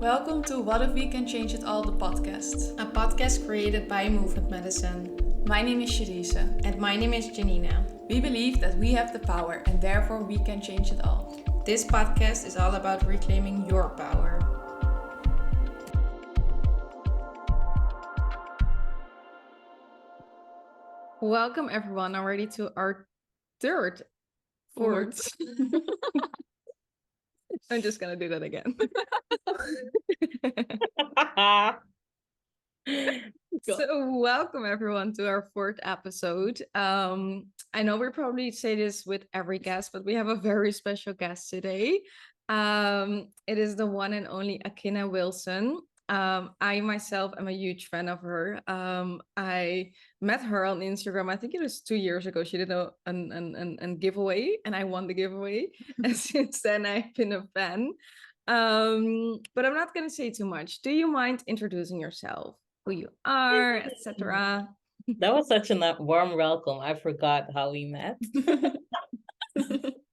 Welcome to What If We Can Change It All, the podcast. A podcast created by Movement.Medicine. My name is Shadisa. And my name is Janina. We believe that we have the power and therefore we can change it all. This podcast is all about reclaiming your power. Welcome everyone already to our fourth. I'm just gonna do that again. So welcome everyone to our fourth episode. I know we probably say this with every guest, but we have a very special guest today. It is the one and only Aqueene Wilson. I myself am a huge fan of her. I met her on Instagram. I think it was 2 years ago. She did a giveaway and I won the giveaway. And since then I've been a fan. But I'm not going to say too much. Do you mind introducing yourself, who you are, etc.? That was such a warm welcome. I forgot how we met.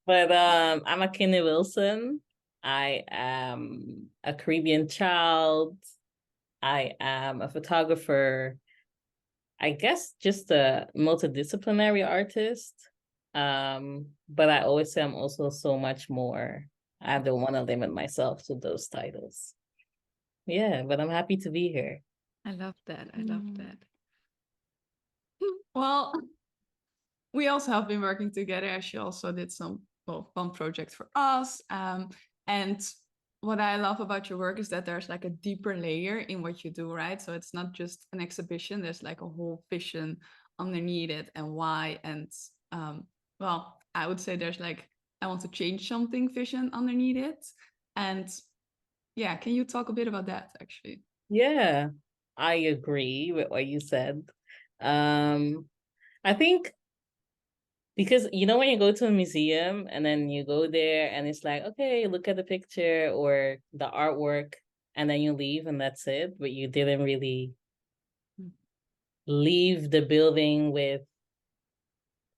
But I'm Aqueene Wilson. I am a Caribbean child. I am a photographer. I guess just a multi-disciplinairy artist. But I always say I'm also so much more. I don't want to limit myself to those titles. Yeah, but I'm happy to be here. I love that. I love that. Well, we also have been working together, as she also did some fun projects for us. And what I love about your work is that there's like a deeper layer in what you do, right? So it's not just an exhibition, there's like a whole vision underneath it and why. And well, I would say there's like, I want to change something vision underneath it. And yeah, can you talk a bit about that actually? Yeah, I agree with what you said. I think because, when you go to a museum and then you go there and it's like, okay, look at the picture or the artwork, and then you leave and that's it, but you didn't really leave the building with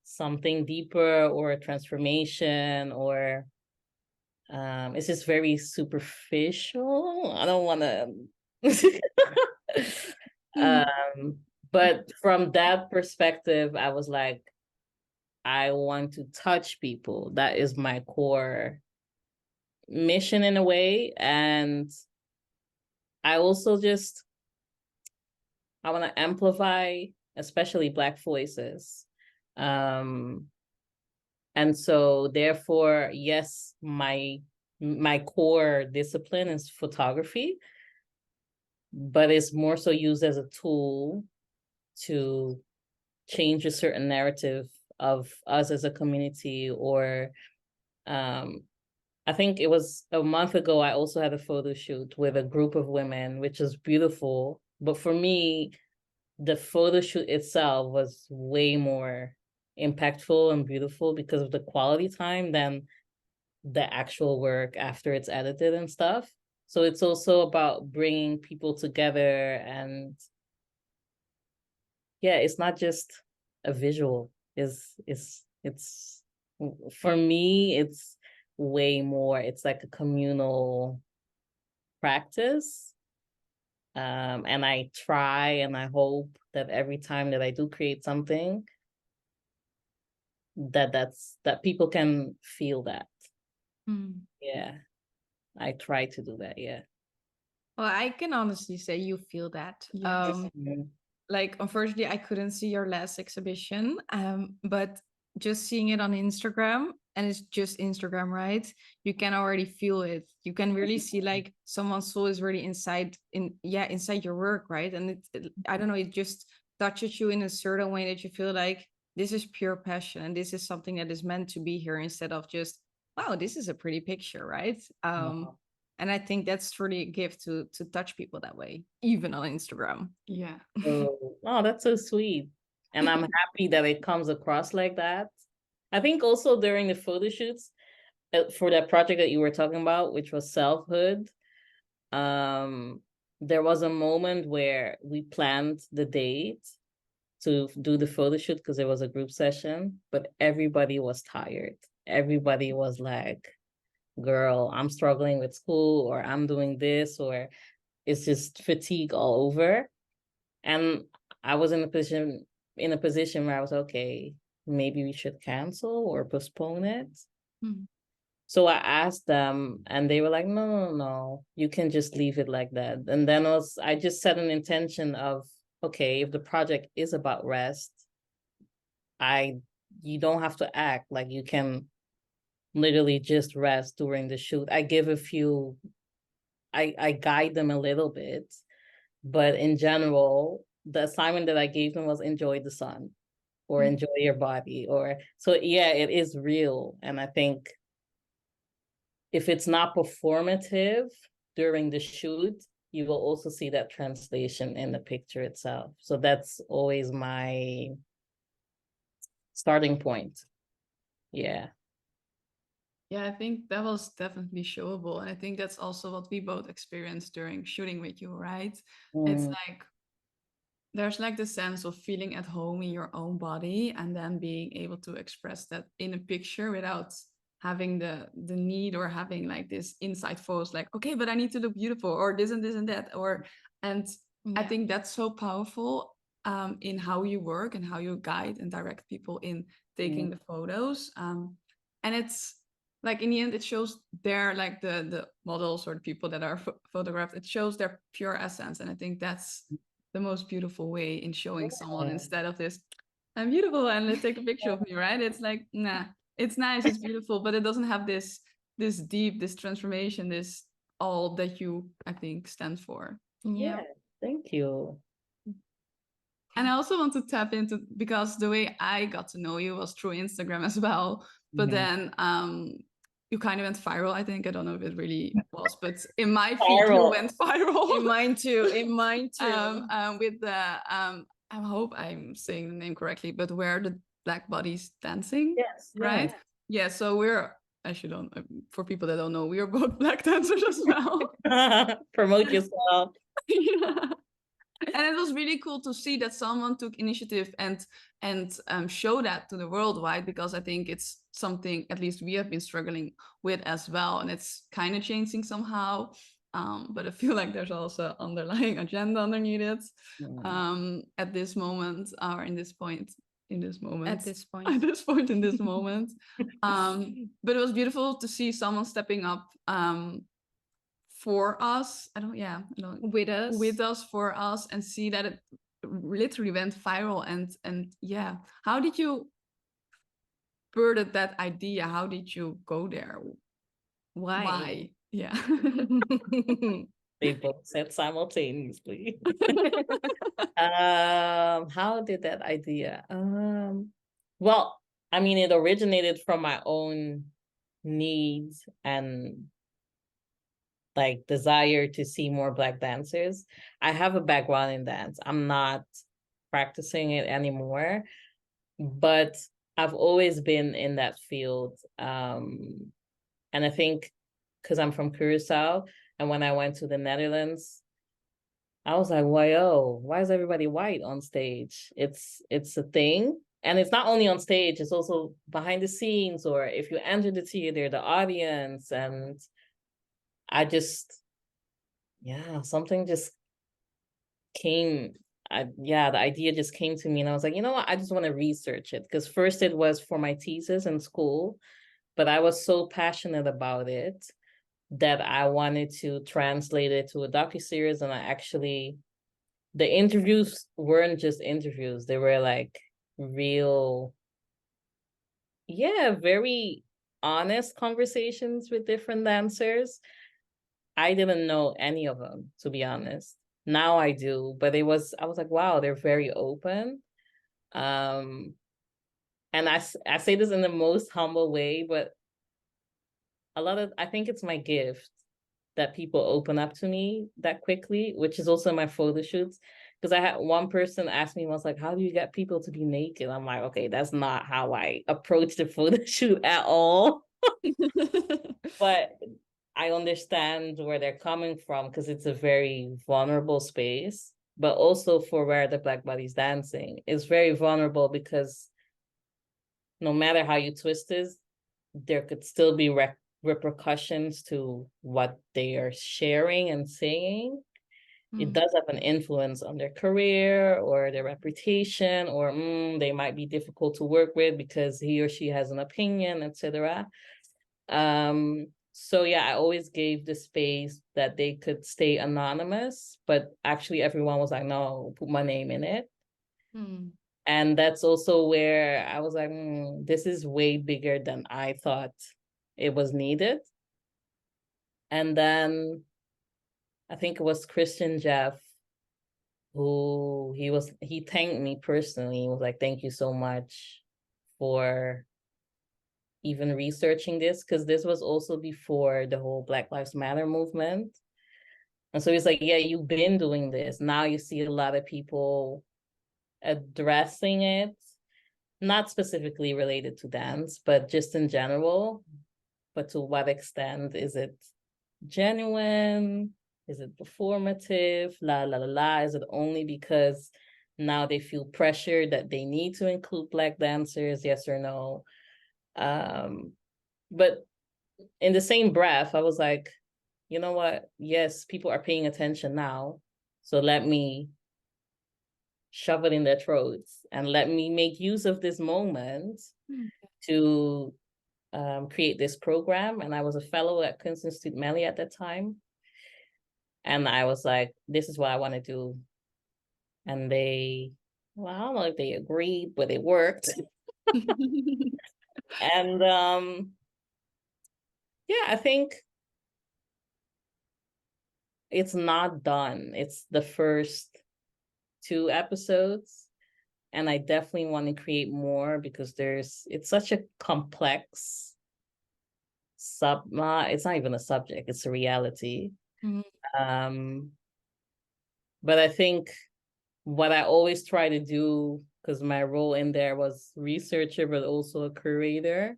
something deeper or a transformation, or it's just very superficial. I don't want to but from that perspective, I was like, I want to touch people. That is my core mission in a way. And I also I want to amplify, especially Black voices. And so therefore, yes, my core discipline is photography, but it's more so used as a tool to change a certain narrative of us as a community. Or I think it was a month ago, I also had a photo shoot with a group of women, which is beautiful. But for me, the photo shoot itself was way more impactful and beautiful because of the quality time than the actual work after it's edited and stuff. So it's also about bringing people together. And yeah, it's not just a visual. It's for me, it's way more. It's like a communal practice. And I try and I hope that every time that I do create something, that people can feel that. Yeah, I try to do that. Yeah. Well, I can honestly say you feel that. Yes. Like, unfortunately, I couldn't see your last exhibition, but just seeing it on Instagram, and it's just Instagram, right? You can already feel it. You can really see like someone's soul is really inside your work, right? And I don't know, it just touches you in a certain way that you feel like this is pure passion and this is something that is meant to be here, instead of just, wow, this is a pretty picture, right? Wow. And I think that's really a gift to touch people that way, even on Instagram. Yeah. Oh, that's so sweet. And I'm happy that it comes across like that. I think also during the photo shoots for that project that you were talking about, which was Selfhood, there was a moment where we planned the date to do the photo shoot because it was a group session, but everybody was tired. Everybody was like, girl, I'm struggling with school, or I'm doing this, or it's just fatigue all over. And I was in a position where I was, okay, maybe we should cancel or postpone it. Mhm. So I asked them, and they were like, no, you can just leave it like that. And then I just set an intention of, okay, if the project is about rest, you don't have to act, like you can literally just rest during the shoot. I guide them a little bit, but in general, the assignment that I gave them was enjoy the sun, or enjoy your body, or so yeah, it is real. And I think if it's not performative during the shoot, you will also see that translation in the picture itself. So that's always my starting point. Yeah. Yeah, I think that was definitely showable. And I think that's also what we both experienced during shooting with you, right? It's like there's like the sense of feeling at home in your own body and then being able to express that in a picture without having the need or having like this inside force, like, okay, but I need to look beautiful, or this and this and that, or and I think that's so powerful in how you work and how you guide and direct people in taking the photos. And it's like in the end, it shows their like the models or the people that are photographed. It shows their pure essence, and I think that's the most beautiful way in showing someone, instead of this, I'm beautiful and let's take a picture of me, right? It's like, nah, it's nice, it's beautiful, but it doesn't have this deep, this transformation, this all that you, I think, stand for. Yeah, thank you. And I also want to tap into, because the way I got to know you was through Instagram as well. But then you kind of went viral, I think. I don't know if it really was, but in my feed, you went viral. In mine too. In mine too. With the I hope I'm saying the name correctly, but where the black bodies dancing. Yes. Right. Yeah. So for people that don't know, we are both black dancers as well. Promote yourself. Yeah. And it was really cool to see that someone took initiative and show that to the world wide, because I think it's something at least we have been struggling with as well, and it's kind of changing somehow. But I feel like there's also underlying agenda underneath it at this moment, or in this point. In this moment, at this point, in this moment. But it was beautiful to see someone stepping up for us. With us, for us, and see that it literally went viral. And yeah, how did you birth that idea? How did you go there? Why? Yeah. They both said simultaneously. How did that idea? Well, I mean, it originated from my own needs and like desire to see more Black dancers. I have a background in dance. I'm not practicing it anymore, but I've always been in that field. And I think because I'm from Curacao, and when I went to the Netherlands, I was like, why is everybody white on stage? It's a thing. And it's not only on stage, it's also behind the scenes, or if you enter the theater, the audience. And I just, something just came. The idea just came to me, and I was like, you know what? I just want to research it. Because first it was for my thesis in school, but I was so passionate about it that I wanted to translate it to a docuseries. And the interviews weren't just interviews. They were like real, very honest conversations with different dancers. I didn't know any of them, to be honest. Now I do, but I was like, wow, they're very open. And I say this in the most humble way, but I think it's my gift that people open up to me that quickly, which is also my photo shoots. Because I had one person ask me once, like, how do you get people to be naked? I'm like, okay, that's not how I approach the photo shoot at all. But I understand where they're coming from, because it's a very vulnerable space. But also for where the Black body's dancing, it's very vulnerable, because no matter how you twist this, there could still be repercussions to what they are sharing and saying, it does have an influence on their career or their reputation, or they might be difficult to work with because he or she has an opinion, etc. So yeah, I always gave the space that they could stay anonymous, but actually everyone was like, no, put my name in it. And that's also where I was like, this is way bigger than I thought it was needed. And then I think it was Christian Jeff who he thanked me personally. He was like, thank you so much for even researching this, because this was also before the whole Black Lives Matter movement. And so he's like, yeah, you've been doing this. Now you see a lot of people addressing it, not specifically related to dance, but just in general. But to what extent is it genuine? Is it performative? La la la la. Is it only because now they feel pressure that they need to include Black dancers? Yes or no? But in the same breath, I was like, you know what? Yes, people are paying attention now. So let me shove it in their throats and let me make use of this moment to create this program. And I was a fellow at Kunst Instituut Melly at that time. And I was like, this is what I want to do. And they, well, I don't know if they agreed, but it worked. And yeah, I think it's not done. It's the first 2 episodes. And I definitely want to create more because it's such a complex it's not even a subject, it's a reality. But I think what I always try to do, because my role in there was researcher, but also a curator,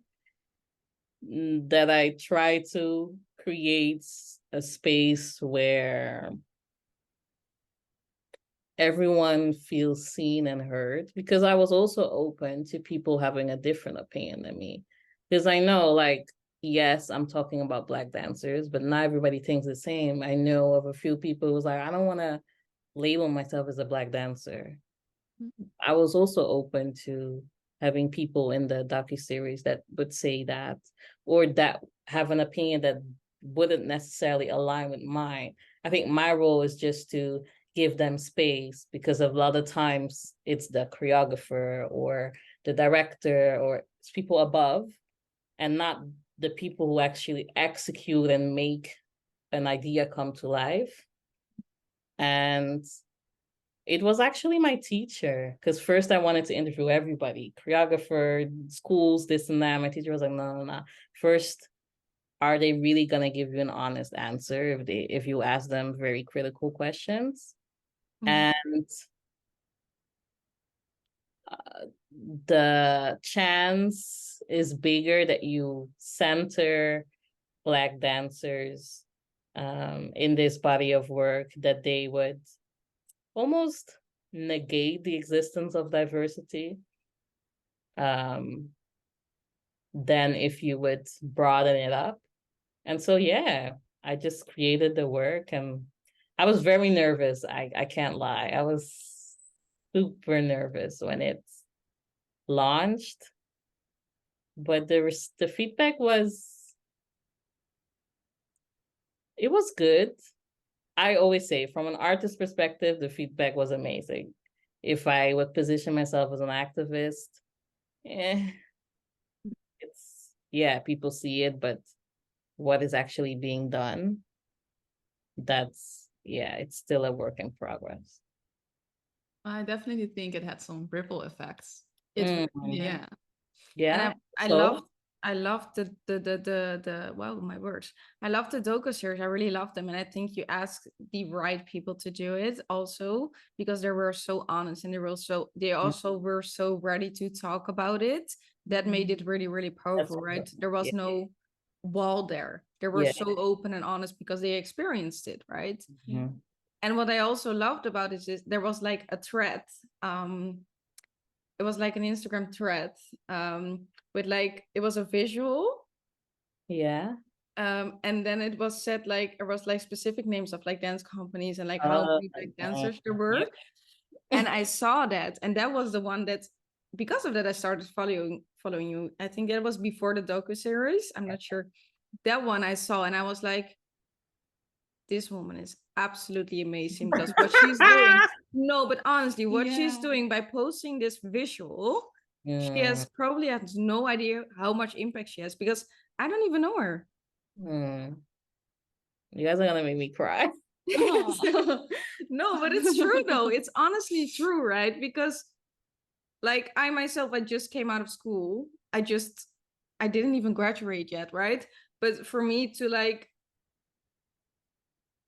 that I try to create a space where everyone feels seen and heard, because I was also open to people having a different opinion than me. Because I know, like, yes, I'm talking about Black dancers, but not everybody thinks the same. I know of a few people who's like, I don't want to label myself as a Black dancer. I was also open to having people in the docuseries that would say that, or that have an opinion that wouldn't necessarily align with mine. I think my role is just to give them space, because a lot of times it's the choreographer or the director or it's people above, and not the people who actually execute and make an idea come to life. And it was actually my teacher, because first I wanted to interview everybody, choreographer, schools, this and that. My teacher was like, no. First, are they really going to give you an honest answer if you ask them very critical questions? And the chance is bigger that you center Black dancers in this body of work, that they would almost negate the existence of diversity than if you would broaden it up. And so, yeah, I just created the work, and I was very nervous. I can't lie. I was super nervous when it's launched, but the feedback was good. I always say, from an artist perspective, the feedback was amazing. If I would position myself as an activist, people see it, but what is actually being done, it's still a work in progress. I definitely think it had some ripple effects. Yeah. Yeah. And I loved the wow, my words. I love the docu-series. I really loved them. And I think you asked the right people to do it also, because they were so honest, and they also were so ready to talk about it. That made it really, really powerful, right? There was no wall there. They were so open and honest because they experienced it, right? And what I also loved about it is there was like a thread. It was like an Instagram thread with like, it was a visual. Yeah. And then it was said like there was like specific names of like dance companies and like how many like dancers there were. And I saw that, and that was the one that, because of that, I started following you. I think that was before the docu series. I'm not sure. That one I saw, and I was like, this woman is absolutely amazing, because what she's doing. No, but honestly, what she's Yeah. doing by posting this visual, she has probably has no idea how much impact she has, because I don't even know her. You guys are gonna make me cry. No, but it's true though. It's honestly true, right? Because like I myself, I just came out of school. I didn't even graduate yet, right? But for me to like,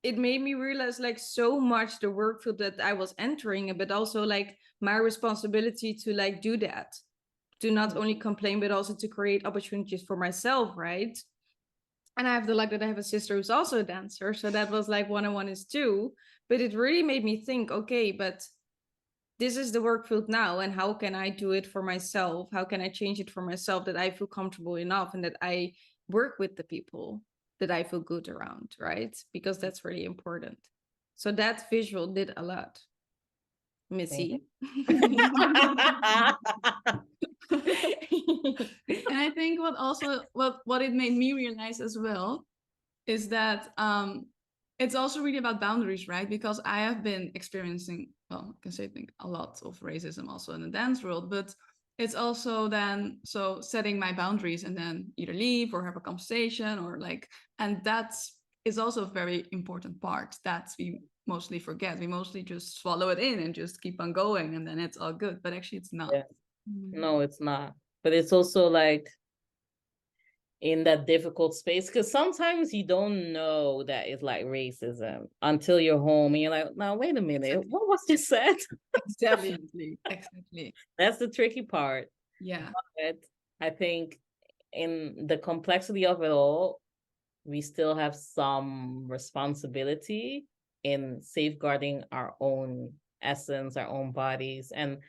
it made me realize like so much the work field that I was entering, but also like my responsibility to like do that, to not only complain, but also to create opportunities for myself, right? And I have the luck that I have a sister who's also a dancer. So that was like 1 and 1 is 2. But it really made me think, okay, but this is the work field now. And how can I do it for myself? How can I change it for myself that I feel comfortable enough and that I work with the people that I feel good around, right? Because that's really important. So that visual did a lot. Missy. And I think what it made me realize as well is that it's also really about boundaries, right? Because I have been experiencing, well, I can say I think a lot of racism also in the dance world, but it's also then so setting my boundaries and then either leave or have a conversation or like, and that is also a very important part that we mostly forget. We mostly just swallow it in and just keep on going and then it's all good, but actually it's not. Yeah. No, it's not. But it's also like in that difficult space, because sometimes you don't know that it's like racism until you're home and you're like, now wait a minute, what was just said? Exactly. That's the tricky part. Yeah. But I think in the complexity of it all, we still have some responsibility in safeguarding our own essence, our own bodies. And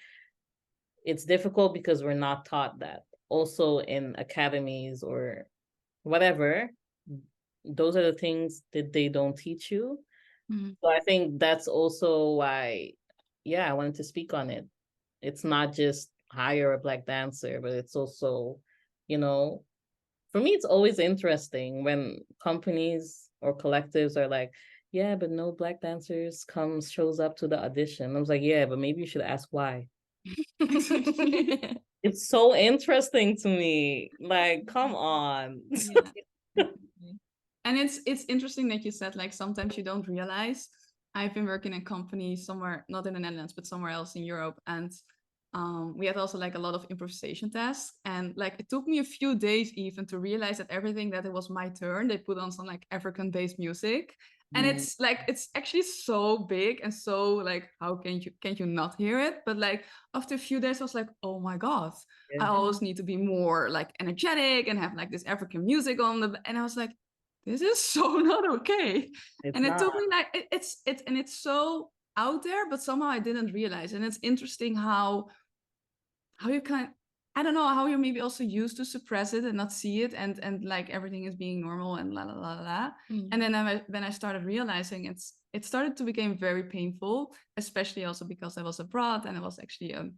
it's difficult because we're not taught that. Also in academies or whatever, those are the things that they don't teach you. So I think that's also why, yeah, I wanted to speak on it. It's not just hire a Black dancer, but it's also, you know, for me, it's always interesting when companies or collectives are like, yeah, but no Black dancers shows up to the audition. I was like, yeah, but maybe you should ask why. It's so interesting to me. Like, come on. Yeah. And it's interesting that you said like sometimes you don't realize. I've been working in a company somewhere, not in the Netherlands, but somewhere else in Europe, and we had also like a lot of improvisation tasks, and like it took me a few days even to realize that everything that it was my turn, they put on some like African-based music, and it's like it's actually so big and so like how can you not hear it? But like after a few days, I was like, oh my god, I always need to be more like energetic and have like this African music on and I was like, this is so not okay. And it took me like it's so out there, but somehow I didn't realize. And it's interesting how you kind, I don't know, how you're maybe also used to suppress it and not see it and like everything is being normal and la la la la. And then when I started realizing it started to become very painful, especially also because I was abroad and I was actually a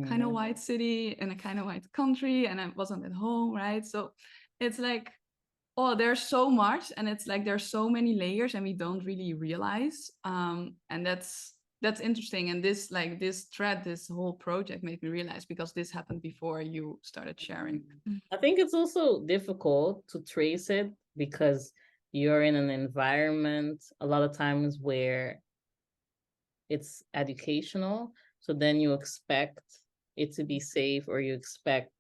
kind of white city in a kind of white country and I wasn't at home, right? So it's like, oh, there's so much and it's like there's so many layers and we don't really realize. And that's interesting. And this like this thread, this whole project made me realize because this happened before you started sharing. I think it's also difficult to trace it because you're in an environment a lot of times where it's educational. So then you expect it to be safe or you expect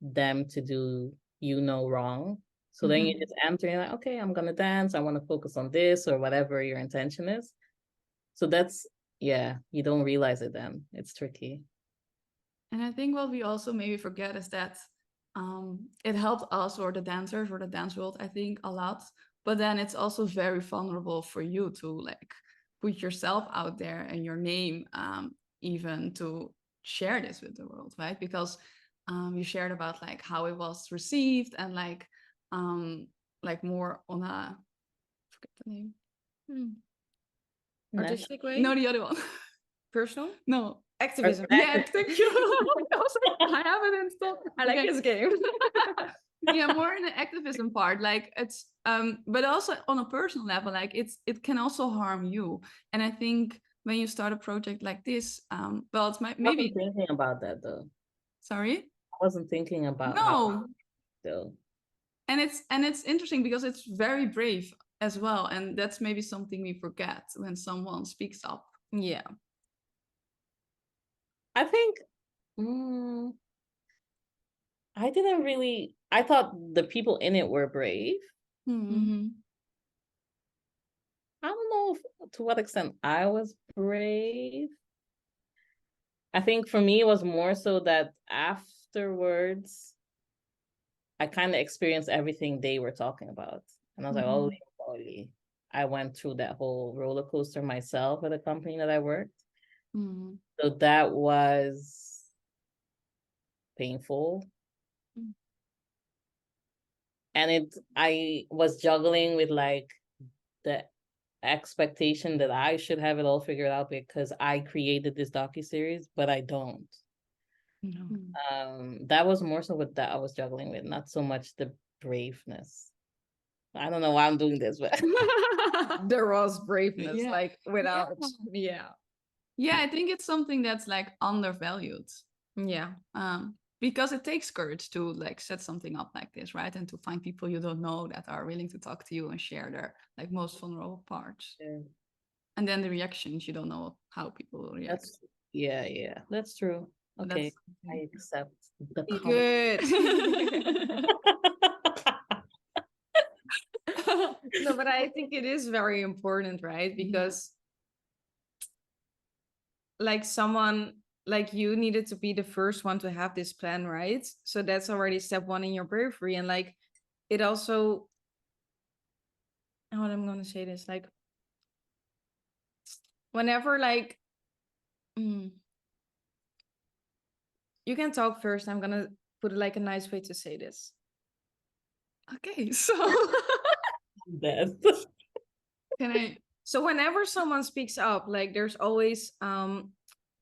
them to do wrong. So then you just enter and like, okay, I'm gonna dance. I want to focus on this or whatever your intention is. So that's, yeah, you don't realize it then. It's tricky. And I think what we also maybe forget is that it helped us or the dancers or the dance world, I think, a lot. But then it's also very vulnerable for you to like put yourself out there and your name even to share this with the world, right? Because you shared about like how it was received and like like more on a, forget the name. Artistic way? No, the other one. Personal? No. Activism. Yeah, thank you. I was like, I have it installed. I like this game. Yeah, more in the activism part. Like it's but also on a personal level, like it can also harm you. And I think when you start a project like this, well, it's I maybe wasn't thinking about that though. sorry. I wasn't thinking about No. though. And it's interesting because it's very brave as well. And that's maybe something we forget when someone speaks up. Yeah. I think I didn't really. I thought the people in it were brave. I don't know to what extent I was brave. I think for me, it was more so that afterwards, I kind of experienced everything they were talking about. And I was like, oh, holy. I went through that whole roller coaster myself at a company that I worked. So that was painful. And I was juggling with like the expectation that I should have it all figured out because I created this docuseries, but I don't. That was more so what that I was juggling with, not so much the braveness. I don't know why I'm doing this, but there was braveness, Yeah. like without, yeah, I think it's something that's like undervalued. Yeah. Because it takes courage to like set something up like this, right? And to find people you don't know that are willing to talk to you and share their like most vulnerable parts. Yeah. And then the reactions, you don't know how people will react. That's true. Okay, That's I accept the good. No, but I think it is very important, right? Because like someone like you needed to be the first one to have this plan, right? So that's already step one in your bravery. And like it also, how am I going to say this? Like whenever like you can talk first. I'm gonna put like a nice way to say this. Okay, so can I? So whenever someone speaks up, like there's always a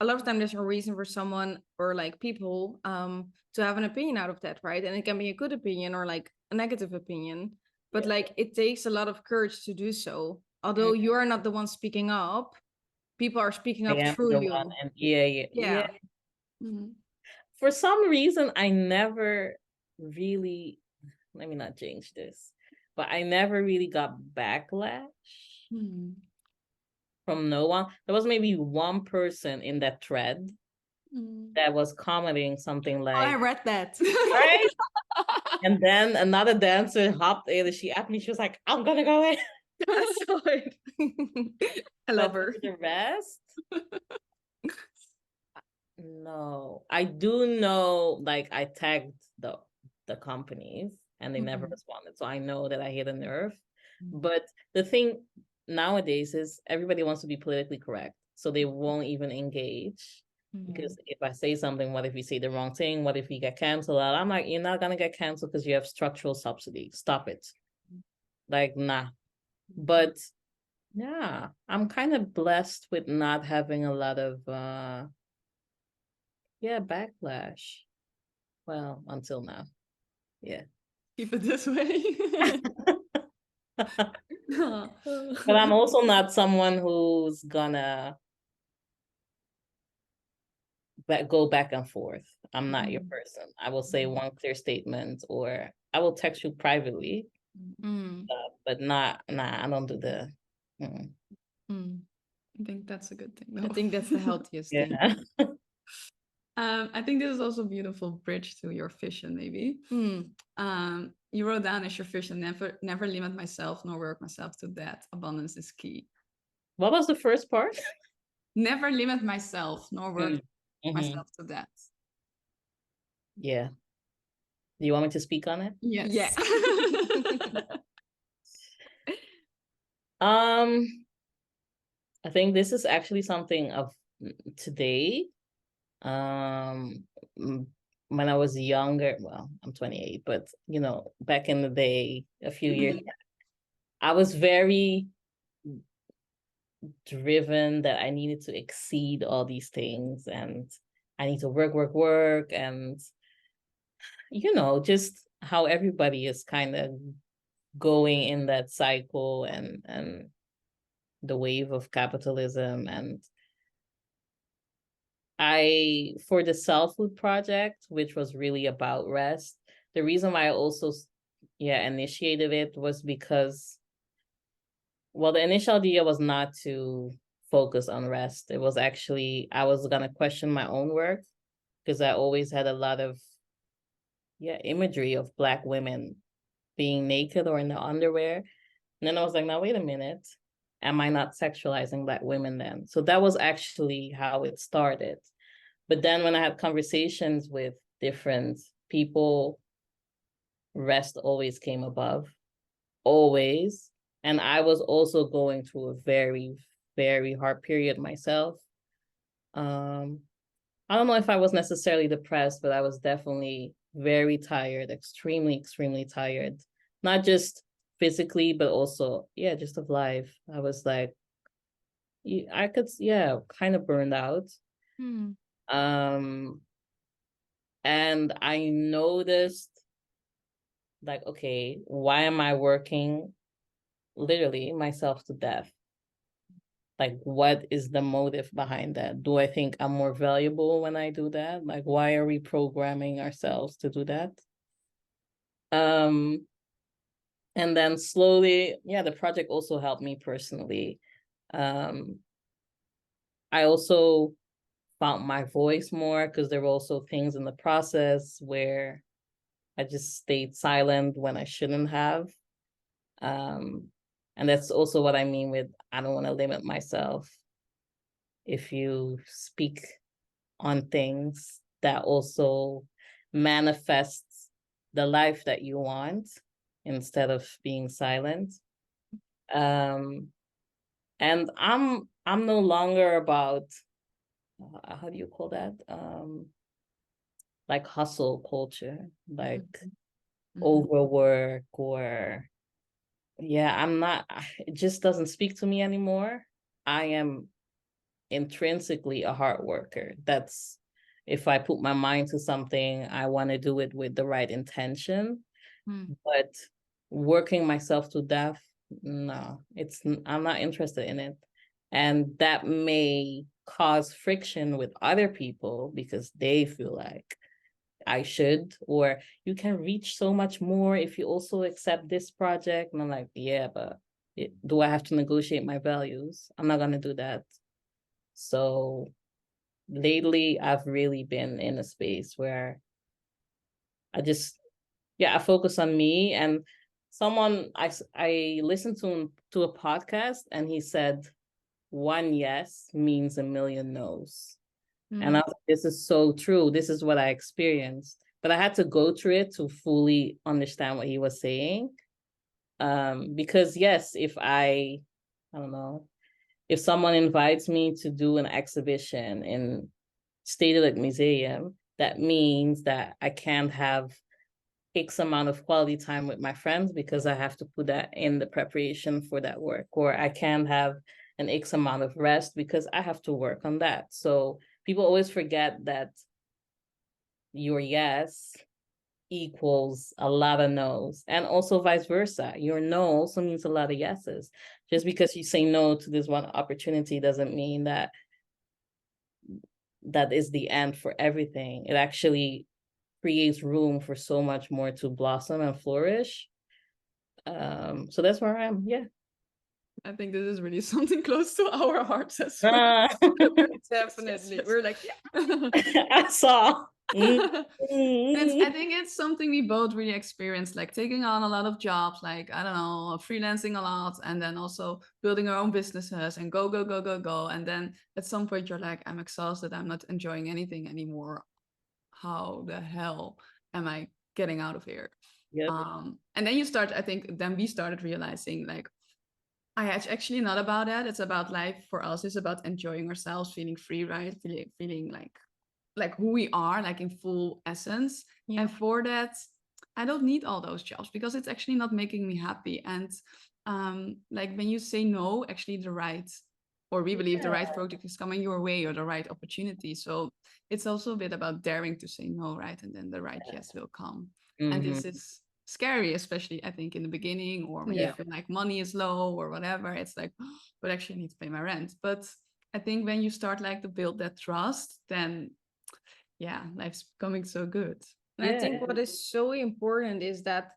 lot of time there's a reason for someone or like people to have an opinion out of that, right? And it can be a good opinion or like a negative opinion, but like it takes a lot of courage to do so. Although you are not the one speaking up, people are speaking up through you. Yeah. For some reason, I never really, let me not change this, but I never really got backlash from no one. There was maybe one person in that thread that was commenting something like, I read that. Right? And then another dancer hopped in and she asked me, she was like, I'm gonna go in. I saw it. I love her. The rest, no. I do know, like, I tagged the companies and they never responded. So I know that I hit a nerve. But the thing nowadays is everybody wants to be politically correct. So they won't even engage. Because if I say something, what if you say the wrong thing? What if you get canceled? I'm like, you're not gonna get canceled because you have structural subsidy. Stop it. Like, nah. But yeah, I'm kind of blessed with not having a lot of backlash. Well, until now. Yeah. Keep it this way. But I'm also not someone who's gonna go back and forth. I'm not your person. I will say one clear statement or I will text you privately. But I don't do the I think that's a good thing though. I think that's the healthiest thing. I think this is also a beautiful bridge to your vision, maybe. You wrote down as your vision, never limit myself nor work myself to death. Abundance is key. What was the first part? Never limit myself nor work myself to death. Yeah. Do you want me to speak on it? Yes. Yeah. I think this is actually something of today. when I was younger, well, I'm 28, but you know, back in the day, a few years back, I was very driven that I needed to exceed all these things, and I need to work, and you know, just how everybody is kind of going in that cycle, and the wave of capitalism. And for the Self-Food Project, which was really about rest, the reason why I also initiated it was because, well, the initial idea was not to focus on rest. It was actually, I was going to question my own work, because I always had a lot of imagery of Black women being naked or in the underwear. And then I was like, now, wait a minute. Am I not sexualizing Black women then? So that was actually how it started. But then when I had conversations with different people, rest always came above, always. And I was also going through a very, very hard period myself. I don't know if I was necessarily depressed, but I was definitely very tired, extremely, extremely tired. Not just physically, but also, just of life. I was like, I could, kind of burned out. And I noticed, like, okay, why am I working literally myself to death? Like, what is the motive behind that? Do I think I'm more valuable when I do that? Like, why are we programming ourselves to do that? And then slowly, the project also helped me personally. I also found my voice more, because there were also things in the process where I just stayed silent when I shouldn't have. And that's also what I mean with, I don't want to limit myself. If you speak on things that also manifests the life that you want, instead of being silent. And I'm no longer about, how do you call that? Like hustle culture, like overwork, or I'm not, it just doesn't speak to me anymore. I am intrinsically a hard worker. That's, if I put my mind to something, I want to do it with the right intention. But working myself to death, no, I'm not interested in it. And that may cause friction with other people, because they feel like I should, or you can reach so much more if you also accept this project. And I'm like, but do I have to negotiate my values? I'm not going to do that. So lately, I've really been in a space where I just, I focus on me. And someone, I listened to a podcast, and he said, one yes means a million no's. And I was like, this is so true. This is what I experienced. But I had to go through it to fully understand what he was saying. Because yes, if I don't know, if someone invites me to do an exhibition in Stedelijk Museum, that means that I can't have X amount of quality time with my friends, because I have to put that in the preparation for that work. Or I can't have an X amount of rest, because I have to work on that. So people always forget that your yes equals a lot of no's, and also vice versa. Your no also means a lot of yeses. Just because you say no to this one opportunity doesn't mean that is the end for everything. It actually creates room for so much more to blossom and flourish. So that's where I am. I think this is really something close to our hearts as well. Definitely. Yes. We're like, I saw. I think it's something we both really experienced, like taking on a lot of jobs, like, I don't know, freelancing a lot, and then also building our own businesses and go. And then at some point you're like, I'm exhausted. I'm not enjoying anything anymore. How the hell am I getting out of here? Yep. And then we started realizing, like, it's actually not about that. It's about life for us. It's about enjoying ourselves, feeling free, right? Feeling like like who we are, like in full essence. Yeah. And for that, I don't need all those jobs because it's actually not making me happy. And like when you say no, actually the right, or we believe the right project is coming your way, or the right opportunity. So it's also a bit about daring to say no, right? And then the right yes will come. And this is scary, especially I think in the beginning, or when you feel like money is low or whatever. It's like, but actually I need to pay my rent. But I think when you start like to build that trust, then yeah, life's becoming so good. And I think what is so important is that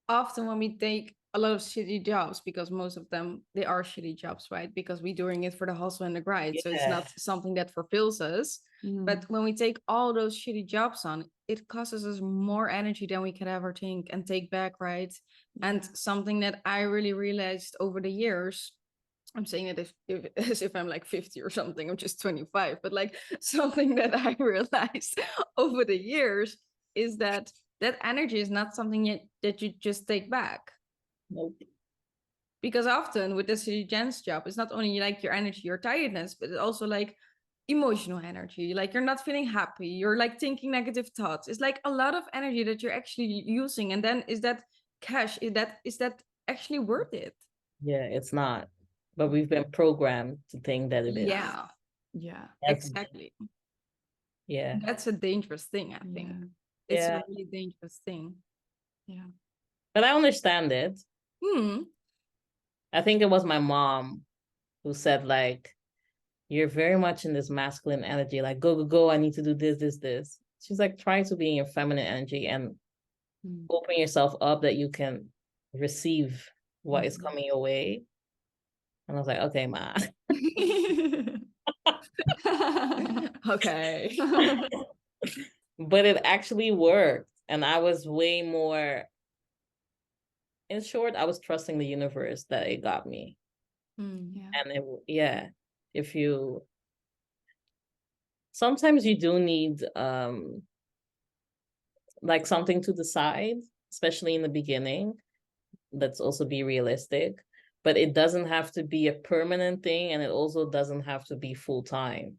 often when we take a lot of shitty jobs, because most of them, they are shitty jobs, right? Because we're doing it for the hustle and the grind. So it's not something that fulfills us. But when we take all those shitty jobs on, it costs us more energy than we could ever think and take back, right? And something that I really realized over the years, I'm saying it as if I'm like 50 or something, I'm just 25, but like something that I realized over the years is that energy is not something that you just take back. Nope. Because often with the city Jen's job, it's not only like your energy, your tiredness, but it's also like emotional energy. Like you're not feeling happy, you're like thinking negative thoughts. It's like a lot of energy that you're actually using. And then is that cash? Is that actually worth it? Yeah, it's not. But we've been programmed to think that it is. Yeah. Yeah. Exactly. Yeah. That's a dangerous thing, I think. It's a really dangerous thing. Yeah. But I understand it. I think it was my mom who said, like, you're very much in this masculine energy, like, go, go, go, I need to do this, this, this. She's like, try to be in your feminine energy and open yourself up that you can receive what is coming your way. And I was like, okay, ma. Okay. But it actually worked. And I was way more, in short, I was trusting the universe that it got me. And if you, sometimes you do need like something to decide, especially in the beginning. Let's also be realistic, but it doesn't have to be a permanent thing, and it also doesn't have to be full-time.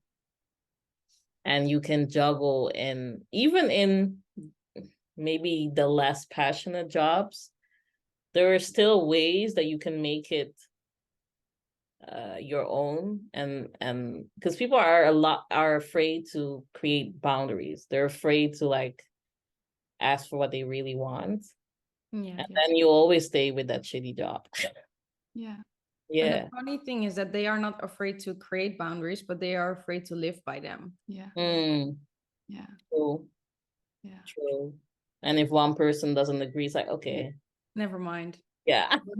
And you can juggle even in maybe the less passionate jobs, there are still ways that you can make it your own, and because people are afraid to create boundaries. They're afraid to like ask for what they really want. And then you always stay with that shitty job. And the funny thing is that they are not afraid to create boundaries, but they are afraid to live by them. True. And if one person doesn't agree, it's like, okay, never mind.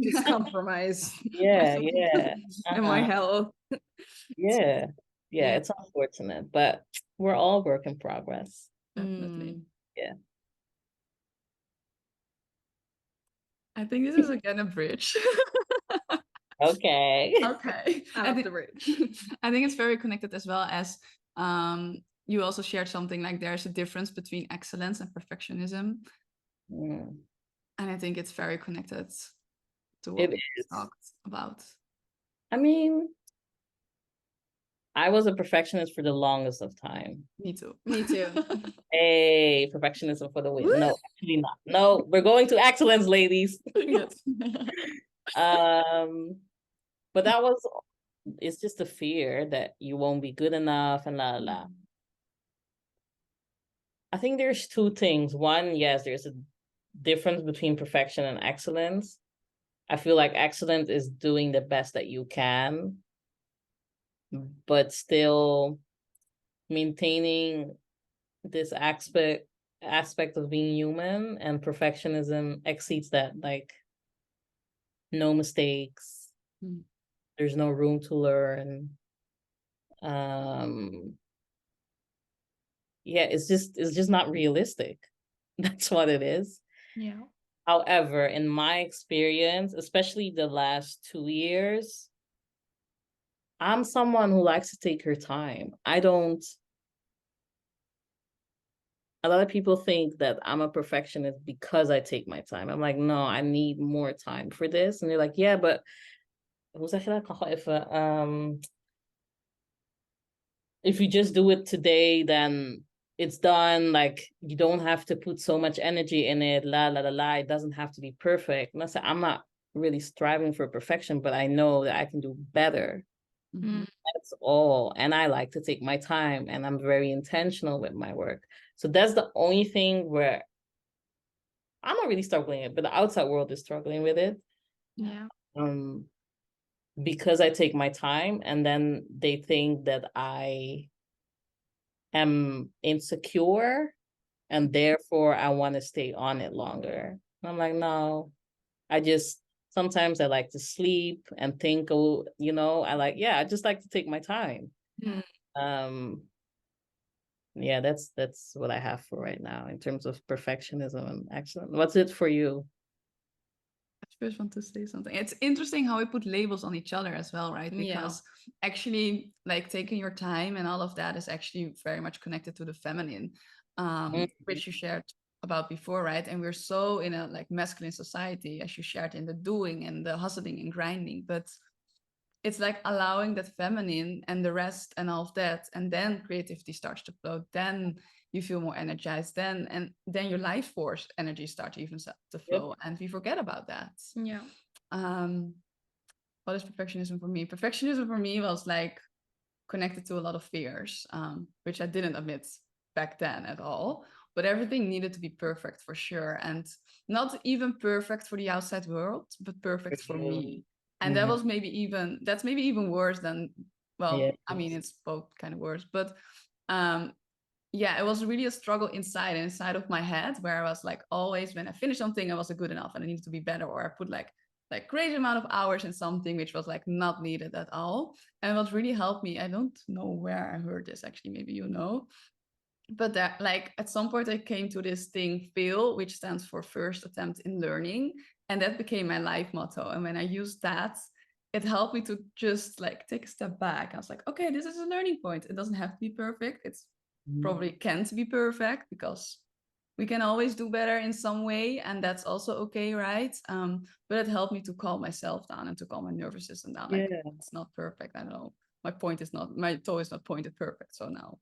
Just compromise. And my health. It's unfortunate, but we're all work in progress. Definitely. I think this is again a bridge. Okay. I love the bridge. I think it's very connected as well as you also shared something like there's a difference between excellence and perfectionism. And I think it's very connected to what we talked about. I mean, I was a perfectionist for the longest of time. Me too. Hey, perfectionism for the win. No, actually not. No, we're going to excellence, ladies. But it's just a fear that you won't be good enough and la la. I think there's two things. One, yes, there's a difference between perfection and excellence. I feel like excellence is doing the best that you can, but still maintaining this aspect of being human, and perfectionism exceeds that. Like, no mistakes. There's no room to learn. It's just not realistic. That's what it is. However, in my experience, especially the last 2 years, I'm someone who likes to take her time. A lot of people think that I'm a perfectionist because I take my time. I'm like, no, I need more time for this. And they're like, yeah, but if you just do it today, then it's done, like you don't have to put so much energy in it, it doesn't have to be perfect. And I said, I'm not really striving for perfection, but I know that I can do better. Mhm. That's all. And I like to take my time, and I'm very intentional with my work. So that's the only thing where I'm not really struggling with it, but the outside world is struggling with it. Yeah. Because I take my time, and then they think that I am insecure, and therefore I want to stay on it longer. And I'm like, no, sometimes I like to sleep and think, I just like to take my time. Mm. Yeah, that's what I have for right now in terms of perfectionism and excellence. What's it for you? I first want to say something. It's interesting how we put labels on each other as well, right? Because actually, like taking your time and all of that is actually very much connected to the feminine, which you shared about before, right? And we're so in a like masculine society, as you shared, in the doing and the hustling and grinding, but it's like allowing that feminine and the rest and all of that, and then creativity starts to flow. Then you feel more energized. Then your life force energy starts even to flow, and we forget about that. Yeah. What is perfectionism for me? Perfectionism for me was like connected to a lot of fears, which I didn't admit back then at all. But everything needed to be perfect for sure, and not even perfect for the outside world, but perfect for me. And that was maybe even worse than, well, I mean, it's both kind of worse, but yeah, it was really a struggle inside of my head, where I was like, always when I finished something, I wasn't good enough and I needed to be better, or I put like crazy amount of hours in something which was like not needed at all. And what really helped me, I don't know where I heard this actually, maybe you know, but that like at some point I came to this thing, fail, which stands for first attempt in learning, and that became my life motto. And when I used that, it helped me to just like take a step back. I was like, okay, this is a learning point. It doesn't have to be perfect. It's probably can't be perfect, because we can always do better in some way, and that's also okay, right? But it helped me to calm myself down and to calm my nervous system down. Like, it's not perfect, I know my toe is not pointed perfect, so now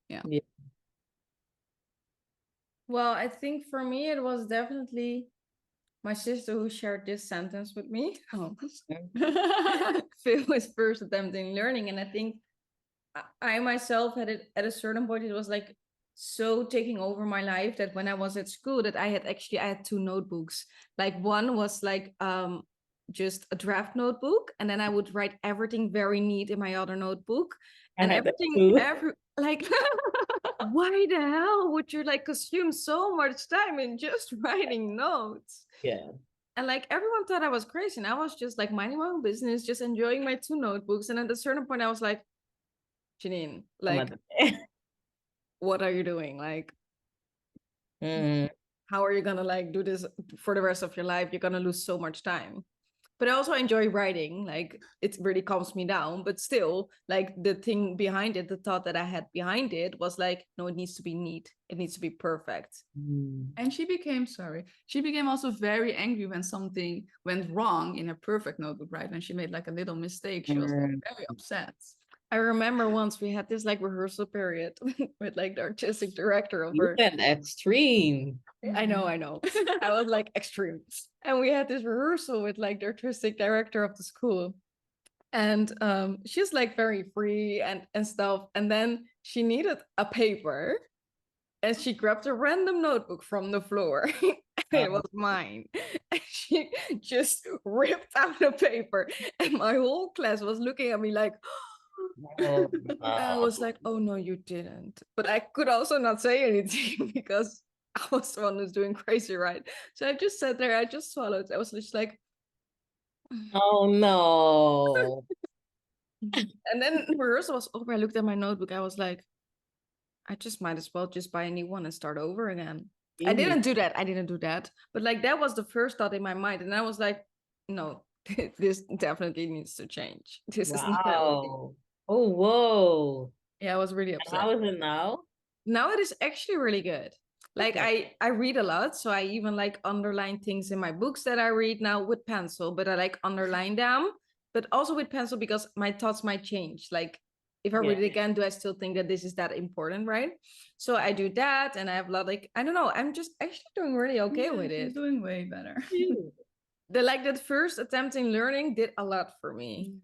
yeah. Well, I think for me, it was definitely my sister who shared this sentence with me. Oh. Fail is first attempt in learning. And I think I myself had it at a certain point, it was like so taking over my life that when I was at school, that I had two notebooks. Like one was like just a draft notebook, and then I would write everything very neat in my other notebook. And like why the hell would you like consume so much time in just writing notes? Yeah. And like everyone thought I was crazy, and I was just like minding my own business, just enjoying my two notebooks. And at a certain point I was like, Janine, like what are you doing? Like how are you gonna like do this for the rest of your life? You're gonna lose so much time. But I also enjoy writing, like it really calms me down. But still, like the thing behind it, the thought that I had behind it was like, no, it needs to be neat. It needs to be perfect. And she became also very angry when something went wrong in her perfect notebook, right? When she made like a little mistake, she was very upset. I remember once we had this like rehearsal period with like the artistic director of her. An extreme. I know. I was like extreme. And we had this rehearsal with like the artistic director of the school. And she's like very free and stuff. And then she needed a paper, and she grabbed a random notebook from the floor. It was mine. And she just ripped out the paper. And my whole class was looking at me like, I was like, oh no, you didn't. But I could also not say anything because I was the one who's doing crazy, right? So I just sat there, I just swallowed. I was just like, oh no. And then rehearsal was over. I looked at my notebook. I was like, I just might as well just buy a new one and start over again. I didn't do that. But like that was the first thought in my mind. And I was like, no, this definitely needs to change. This is not healthy. Oh, whoa. Yeah, I was really upset. How is it now? Now it is actually really good. Like I read a lot, so I even like underline things in my books that I read now with pencil, but I like underline them, but also with pencil because my thoughts might change. Like if I read Yeah. it again, do I still think that this is that important, right? So I do that, and I have a lot, like, I don't know, I'm just actually doing really okay Yeah, with you're it. doing way better. That first attempt in learning did a lot for me,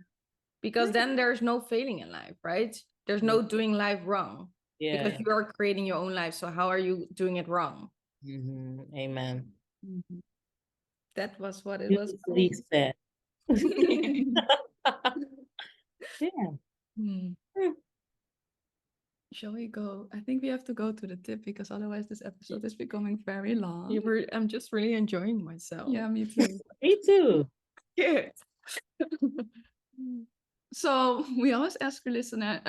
because then there's no failing in life, right? There's no doing life wrong, because Yeah. you are creating your own life. So how are you doing it wrong? Amen. That was what it was. Beautifully said. Yeah. Hmm. Shall we go? I think we have to go to the tip, because otherwise this episode is becoming very long. I'm just really enjoying myself. Yeah, me too. Me too. Good. So we always ask our listener,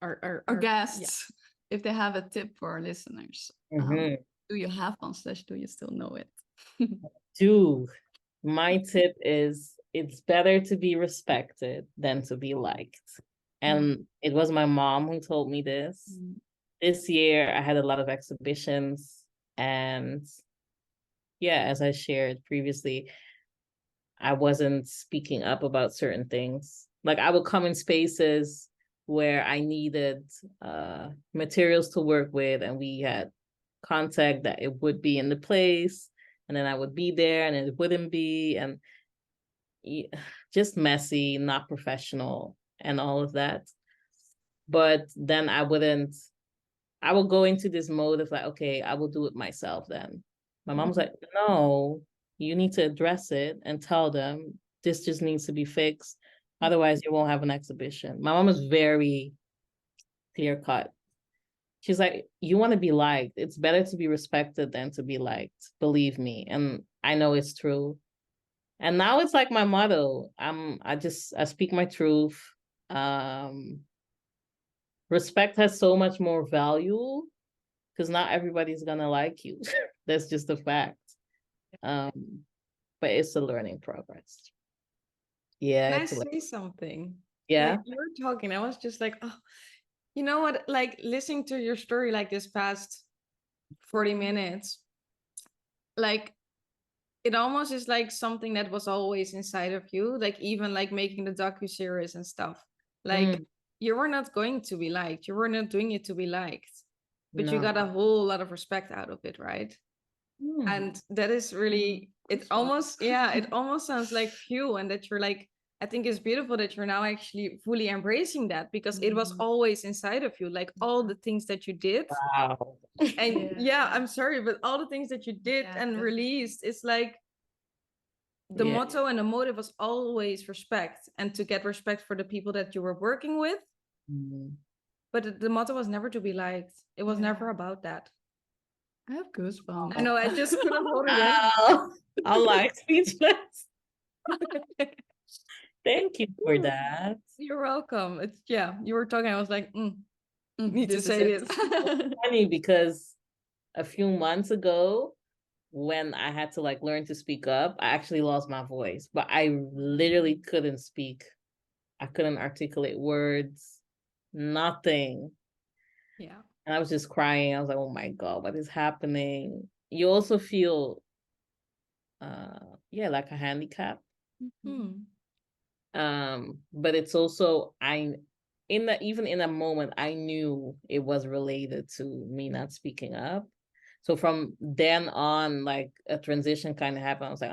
our guests, yeah. if they have a tip for our listeners. Do you have one, / do you still know it? My tip is, it's better to be respected than to be liked. And it was my mom who told me this. This year, I had a lot of exhibitions. And yeah, as I shared previously, I wasn't speaking up about certain things. Like, I would come in spaces where I needed materials to work with, and we had contact that it would be in the place, and then I would be there and it wouldn't be, and just messy, not professional, and all of that. But then I would go into this mode of like, okay, I will do it myself then. My mom was like, no, you need to address it and tell them this just needs to be fixed. Otherwise, you won't have an exhibition. My mom is very clear cut. She's like, you want to be liked. It's better to be respected than to be liked. Believe me. And I know it's true. And now it's like my motto. I speak my truth. Respect has so much more value, because not everybody's gonna like you. That's just a fact. But it's a learning progress. Yeah. Can I say something? Yeah. Like, you were talking, I was just like, oh, you know what? Like, listening to your story, like this past 40 minutes, like, it almost is like something that was always inside of you. Like, even like making the docuseries and stuff. Like, you were not going to be liked. You were not doing it to be liked. But you got a whole lot of respect out of it, right? And that is really, it almost sounds like you, and that you're like, I think it's beautiful that you're now actually fully embracing that, because it was always inside of you, like all the things that you did. Wow. And I'm sorry, but all the things that you did and released, it's like the motto and the motive was always respect, and to get respect for the people that you were working with. But the motto was never to be liked. It was never about that. I have goosebumps. I know, I just couldn't hold it in. I'm like speechless. Thank you for that. You're welcome. It's you were talking, I was like, need to say this. Funny, because a few months ago, when I had to like learn to speak up, I actually lost my voice, but I literally couldn't speak. I couldn't articulate words, nothing. Yeah. And I was just crying. I was like, oh my God, what is happening? You also feel, like a handicap. But it's also, even in a moment, I knew it was related to me not speaking up. So from then on, like a transition kind of happened. I was like,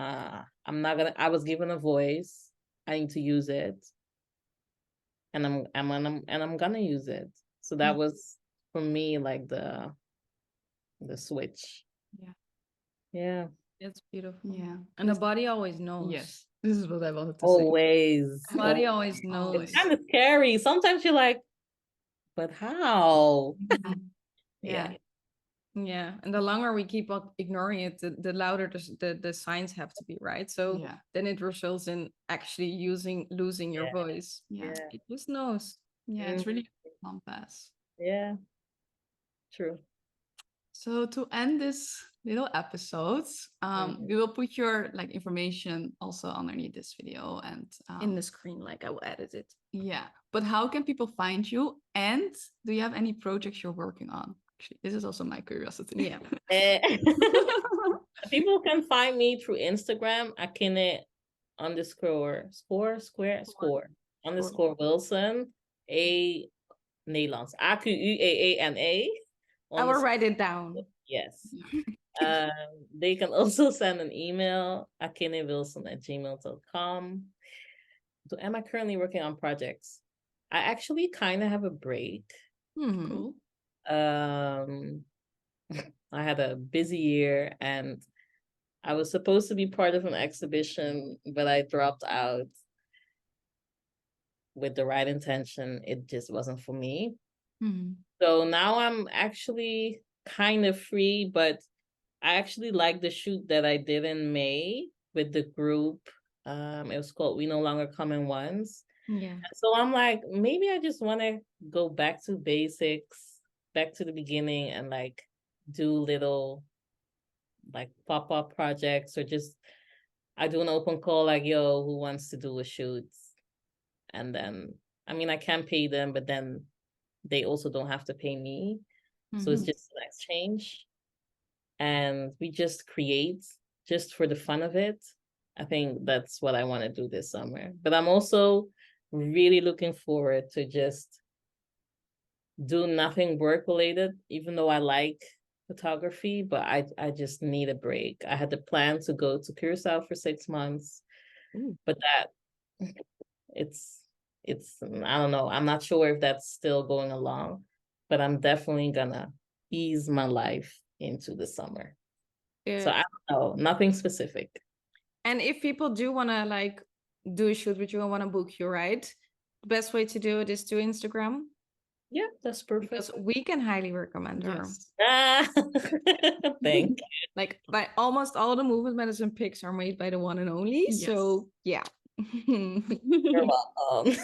I was given a voice. I need to use it. And I'm gonna use it. So that was for me like the switch. Yeah. It's beautiful. Yeah. And the body always knows. Yes. This is what I wanted to Always. The body always knows. It's kind of scary. Sometimes you're like, but how? Yeah. Yeah. And the longer we keep on ignoring it, the louder the signs have to be, right? So then it results in actually losing your voice. Yeah. It just knows. Yeah, it's really a compass. Yeah. True. So to end this little episode, we will put your like information also underneath this video and in the screen, like I will edit it. Yeah. But how can people find you? And do you have any projects you're working on? Actually, this is also my curiosity. Yeah. People can find me through Instagram, Aqueene _Wilson, Nederlands. Aqueene. I will write it down. Yes. They can also send an email, aqueenewilson@gmail.com. So am I currently working on projects? I actually kind of have a break. Mhm. Cool. I had a busy year and I was supposed to be part of an exhibition, but I dropped out with the right intention. It just wasn't for me. Mhm. So now I'm actually kind of free, but I actually like the shoot that I did in May with the group. It was called We No Longer Common Ones. Yeah. So I'm like, maybe I just want to go back to basics, back to the beginning, and like do little like pop-up projects, or just I do an open call like, yo, who wants to do a shoot? And then, I mean, I can pay them, but then they also don't have to pay me. So it's Mhm. just an exchange. And we just create just for the fun of it. I think that's what I want to do this summer. But I'm also really looking forward to just do nothing work related, even though I like photography, but I just need a break. I had the plan to go to Curacao for 6 months, Ooh. but that it's I don't know. I'm not sure if that's still going along, but I'm definitely gonna ease my life into the summer. So Good. I don't know, nothing specific. And if people do want to like do a shoot with you and want to book you, right? The best way to do it is to Instagram, Yeah, that's perfect. because we can highly recommend her. Yes. Ah, thank you. Like by almost all the Movement Medicine pics are made by the one and only. Yes. So yeah. You're welcome.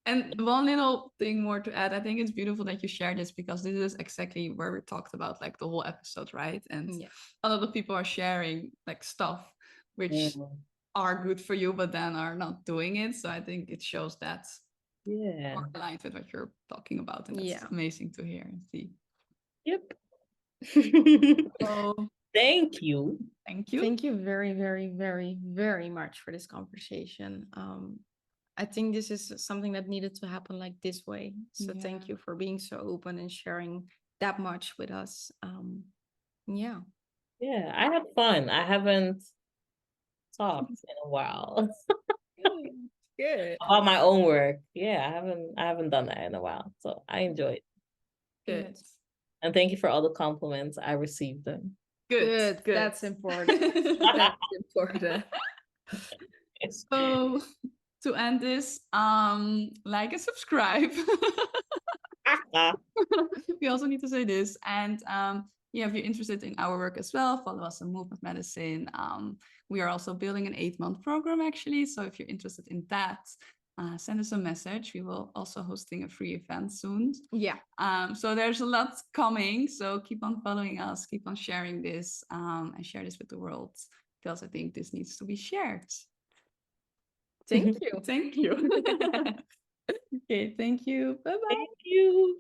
And one little thing more to add, I think it's beautiful that you share this, because this is exactly where we talked about like the whole episode, right? And Yeah. a lot of people are sharing like stuff which Mm, are good for you, but then are not doing it. So I think it shows that yeah. more aligned with what you're talking about. And that's Yeah. amazing to hear and see. Yep. So Thank you. thank you. Thank you very, very, very, very much for this conversation. I think this is something that needed to happen like this way. So thank Yeah. you for being so open and sharing that much with us. Yeah. Yeah, I had fun. I haven't talked in a while Good. about my own work. Yeah, I haven't done that in a while. So I enjoyed it. Good. And thank you for all the compliments. I received them. Good. Good. That's important. That's important. So to end this, like and subscribe. We also need to say this. And yeah, if you're interested in our work as well, follow us on Movement.Medicine. We are also building an 8-month program actually. So if you're interested in that, send us a message. We will also hosting a free event soon. Yeah. So there's a lot coming. So keep on following us, keep on sharing this, and share this with the world, because I think this needs to be shared. Thank you. Thank you. Okay, thank you. Bye-bye. Thank you.